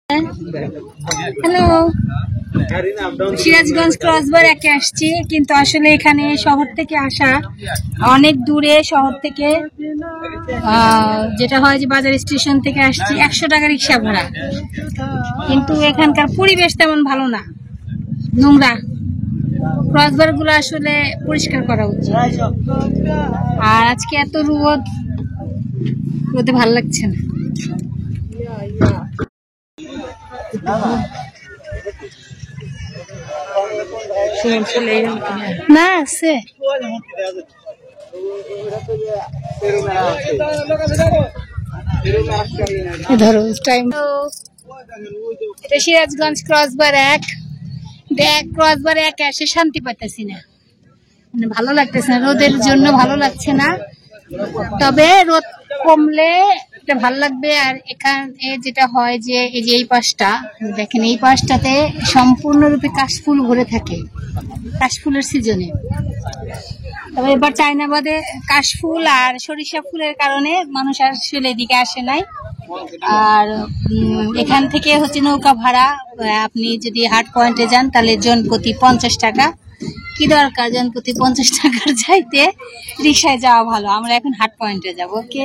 Hello, Sirajganj crossbar একে আসছি, কিন্তু আসলে এখানে শহর থেকে আসা অনেক দূরে। শহর থেকে যেটা হয় যে বাজার স্টেশন থেকে আসছি 100 টাকা রিক্সা ভাড়া, কিন্তু এখানকার পরিবেশ তেমন ভালো না, নোংরা। ক্রসবার গুলো আসলে পরিষ্কার করা উচিত। আর আজকে এত রোদে ভালো লাগছে না। না আছে ধরো টাইম। এটা সিরাজগঞ্জ ক্রসবার এক এসে শান্তি পাইতেছি না, মানে ভালো লাগতেছে না, রোদের জন্য ভালো লাগছে না। তবে রোদ কমলে এটা ভালো লাগবে। আর এখানে যেটা হয় যে এই যে এই পাশটা দেখেন, এই পাশটাতে সম্পূর্ণরূপে কাশফুল ভরে থাকে, কাশফুলের সিজনে। তবে এবার চায়নাবাদে কাশফুল আর সরিষা ফুলের কারণে মানুষ আসলে এদিকে আসে নাই। আর এখান থেকে হচ্ছে নৌকা ভাড়া, আপনি যদি হাট পয়েন্টে যান তাহলে জনপ্রতি 50 টাকা। কি দরকার জনপ্রতি 50 টাকার চাইতে রিক্সায় যাওয়া ভালো। আমরা এখন হাট পয়েন্টে যাবো। ওকে।